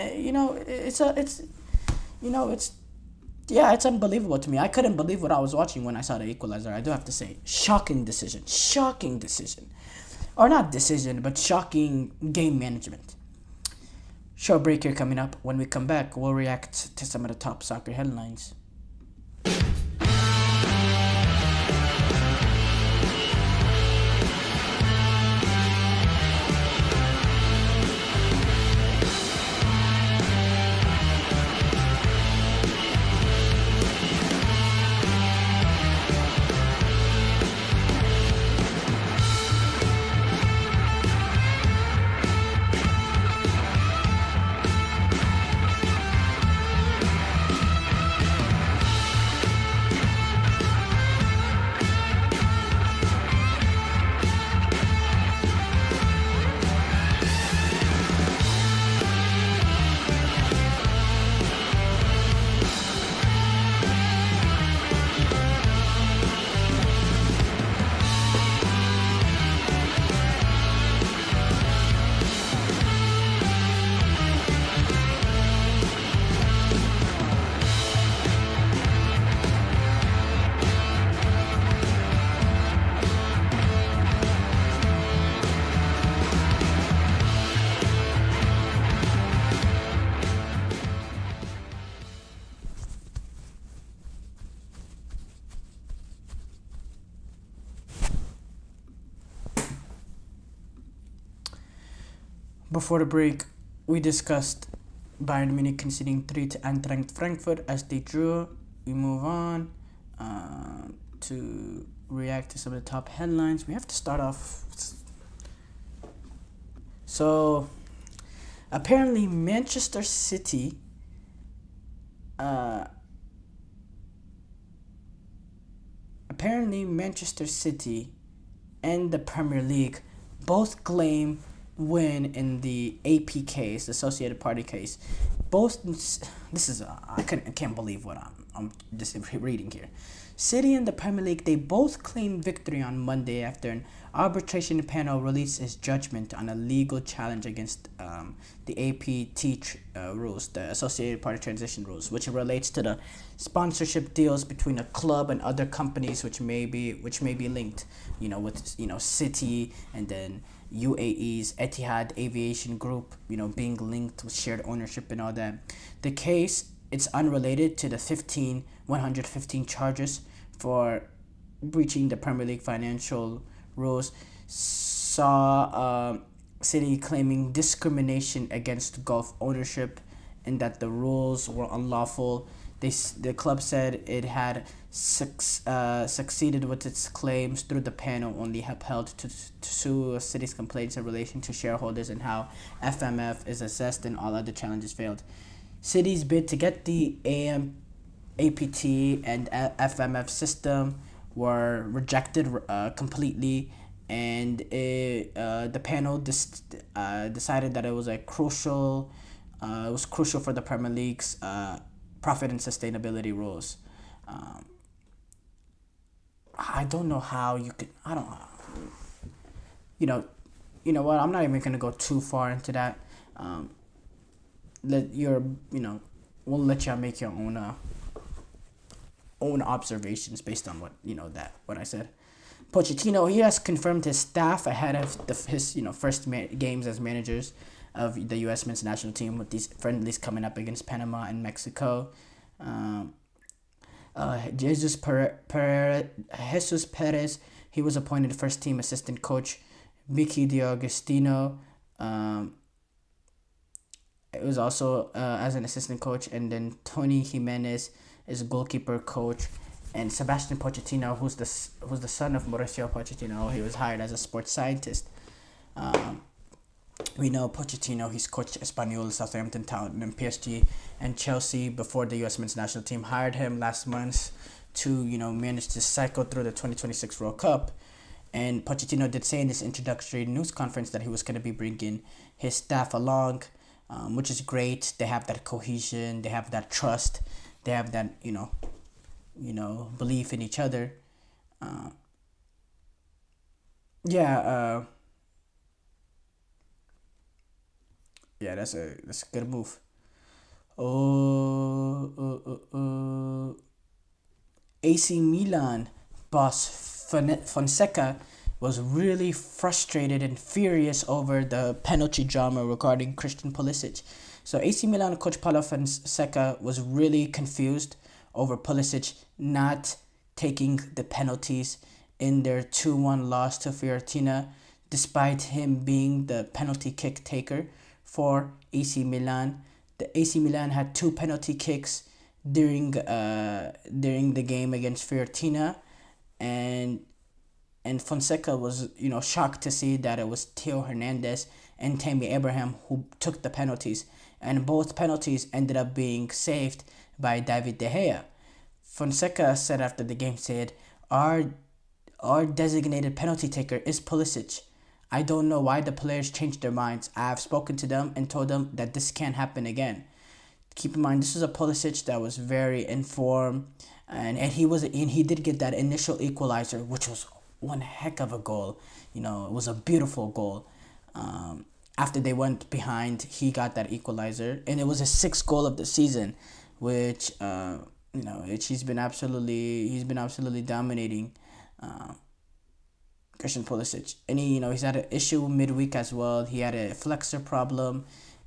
Speaker 1: it's unbelievable to me. I couldn't believe what I was watching when I saw the equalizer. I do have to say, shocking decision. or not decision, but shocking game management. Short break here coming up. When we come back, we'll react to some of the top soccer headlines. Before the break, we discussed Bayern Munich conceding 3 to Eintracht Frankfurt as they drew. We move on to react to some of the top headlines. We have to start off. So, apparently Manchester City and the Premier League both claim win in the AP case, the Associated Party case. I can't believe what I'm just reading here. City and the Premier League, they both claimed victory on Monday after an arbitration panel released its judgment on a legal challenge against the APT rules, the Associated Party Transition rules, which relates to the sponsorship deals between a club and other companies which may be linked, with City and then UAE's Etihad Aviation Group, being linked with shared ownership and all that. The case, it's unrelated to the 115 charges for breaching the Premier League financial rules, saw City claiming discrimination against golf ownership and that the rules were unlawful. The club said it had succeeded with its claims through the panel only upheld to sue City's complaints in relation to shareholders and how FMF is assessed, and all other challenges failed. City's bid to get the APT and FMF system were rejected completely, and the panel decided that it was crucial for the Premier League's profit and sustainability rules. I don't know how you could. I don't. You know what? I'm not even gonna go too far into that. We'll let y'all make your own observations based on what I said. Pochettino, he has confirmed his staff ahead of his first games as managers of the U.S. men's national team, with these friendlies coming up against Panama and Mexico. Jesus Perez, he was appointed first team assistant coach. Vicky D'Agostino, it was also as an assistant coach, and then Tony Jimenez is goalkeeper coach, and Sebastian Pochettino, who's the son of Mauricio Pochettino, he was hired as a sports scientist. We know Pochettino, he's coached Espanyol, Southampton Town, and PSG and Chelsea before the U.S. men's national team hired him last month to, manage to cycle through the 2026 World Cup. And Pochettino did say in his introductory news conference that he was going to be bringing his staff along, which is great. They have that cohesion, they have that trust, they have that, belief in each other. That's a good move. AC Milan boss Fonseca was really frustrated and furious over the penalty drama regarding Christian Pulisic. So AC Milan coach Paulo Fonseca was really confused over Pulisic not taking the penalties in their 2-1 loss to Fiorentina, despite him being the penalty kick taker for AC Milan. The AC Milan had 2 penalty kicks during the game against Fiorentina, and Fonseca was shocked to see that it was Theo Hernandez and Tammy Abraham who took the penalties, and both penalties ended up being saved by David De Gea. Fonseca said after the game, said, our designated penalty taker is Pulisic. I don't know why the players changed their minds. I have spoken to them and told them that this can't happen again. Keep in mind, this is a Pulisic that was very informed, and he did get that initial equalizer, which was one heck of a goal. It was a beautiful goal. After they went behind, he got that equalizer, and it was his 6th goal of the season, which he's been absolutely dominating. Christian Pulisic, and he's had an issue midweek as well. He had a flexor problem,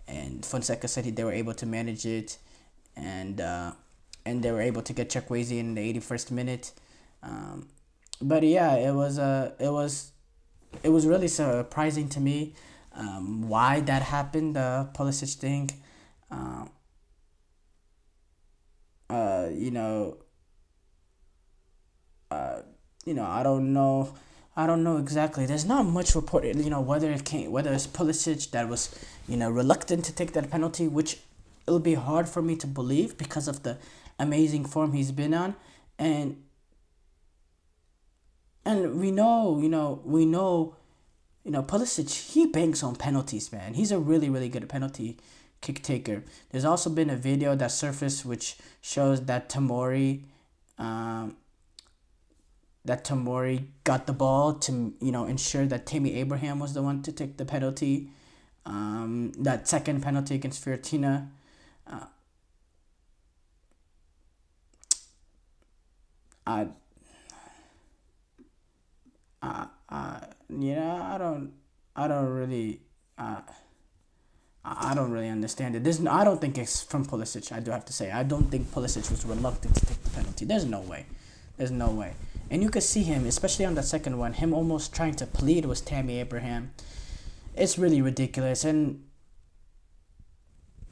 Speaker 1: and Fonseca said they were able to manage it, and they were able to get Chukwueze in the 81st minute. But yeah, it was really surprising to me why that happened, the Pulisic thing. I don't know exactly. There's not much reported, whether it's Pulisic that was, reluctant to take that penalty, which it'll be hard for me to believe because of the amazing form he's been on, and we know, Pulisic, he banks on penalties, man. He's a really, really good penalty kick taker. There's also been a video that surfaced which shows that Tomori got the ball to ensure that Tammy Abraham was the one to take the penalty. That second penalty against Fiorentina. I don't really understand it. I don't think it's from Pulisic. I do have to say, I don't think Pulisic was reluctant to take the penalty. There's no way. And you could see him, especially on the second one, him almost trying to plead with Tammy Abraham. It's really ridiculous, and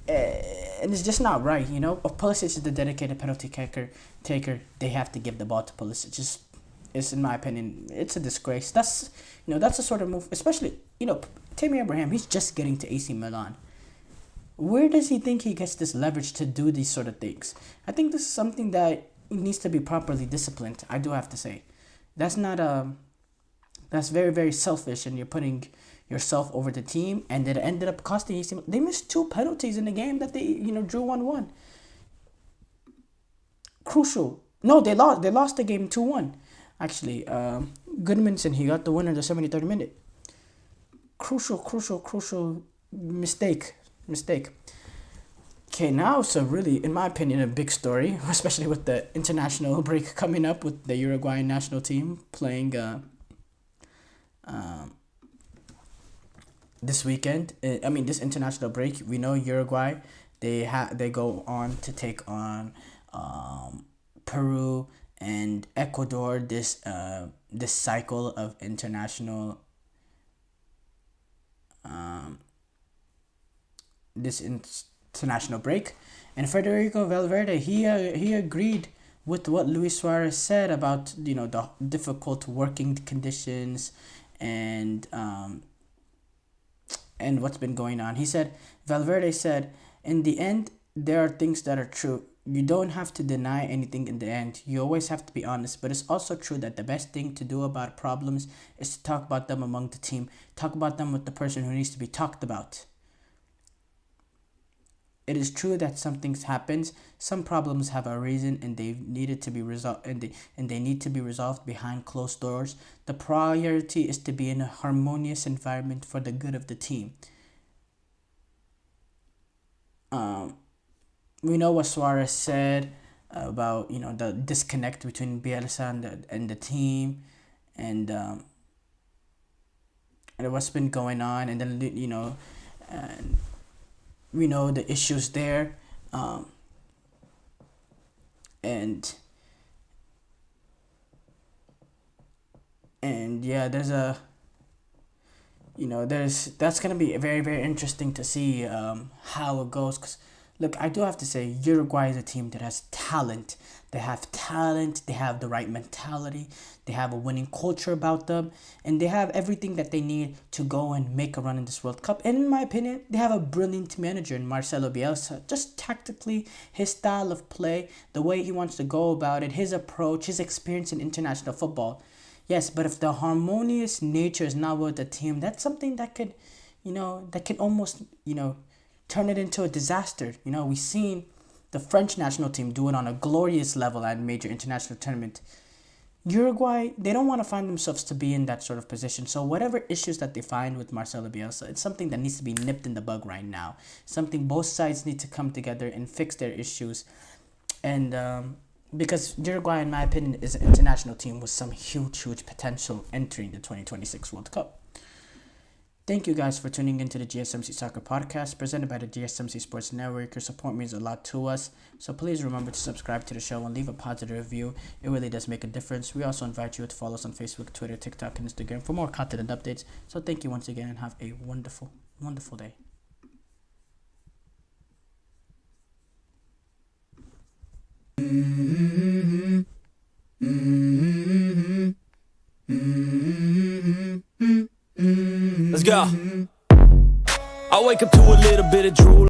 Speaker 1: it's just not right, If Pulisic is the dedicated penalty taker, they have to give the ball to Pulisic. It's in my opinion, it's a disgrace. That's a sort of move, especially, Tammy Abraham, he's just getting to AC Milan. Where does he think he gets this leverage to do these sort of things? I think this is something that needs to be properly disciplined. I do have to say, that's very, very selfish, and you're putting yourself over the team, and it ended up costing AC Milan. They missed 2 penalties in the game that they drew 1-1. Crucial. No, they lost the game 2-1. Actually, Goodmanson, he got the winner in the 73rd minute. Crucial mistake. Okay, now it's a really, in my opinion, a big story, especially with the international break coming up with the Uruguayan national team playing this weekend. This international break. We know Uruguay, they go on to take on Peru and Ecuador this cycle of international international break. And Federico Valverde, he agreed with what Luis Suarez said about the difficult working conditions and what's been going on. Valverde said, in the end, there are things that are true. You don't have to deny anything in the end. You always have to be honest. But it's also true that the best thing to do about problems is to talk about them among the team. Talk about them with the person who needs to be talked about. It is true that some things happens. Some problems have a reason, and they needed to be resolved, and they need to be resolved behind closed doors. The priority is to be in a harmonious environment for the good of the team. We know what Suarez said about the disconnect between Bielsa and the team, and and what's been going on, and then and we know the issues there, and yeah, that's gonna be very, very interesting to see how it goes. 'Cause look, I do have to say, Uruguay is a team that has talent. They have talent. They have the right mentality. They have a winning culture about them, and they have everything that they need to go and make a run in this World Cup. And in my opinion, they have a brilliant manager in Marcelo Bielsa. Just tactically, his style of play, the way he wants to go about it, his approach, his experience in international football. Yes, but if the harmonious nature is not with the team, that's something that could, almost, turn it into a disaster. We've seen the French national team do it on a glorious level at a major international tournament. Uruguay, they don't want to find themselves to be in that sort of position. So whatever issues that they find with Marcelo Bielsa, it's something that needs to be nipped in the bud right now. Something both sides need to come together and fix their issues. And because Uruguay, in my opinion, is an international team with some huge potential entering the 2026 World Cup. Thank you guys for tuning into the GSMC Soccer Podcast presented by the GSMC Sports Network. Your support means a lot to us, so please remember to subscribe to the show and leave a positive review. It really does make a difference. We also invite you to follow us on Facebook, Twitter, TikTok, and Instagram for more content and updates. So thank you once again, and have a wonderful, wonderful day.
Speaker 3: Let's go. I wake up to a little bit of drool.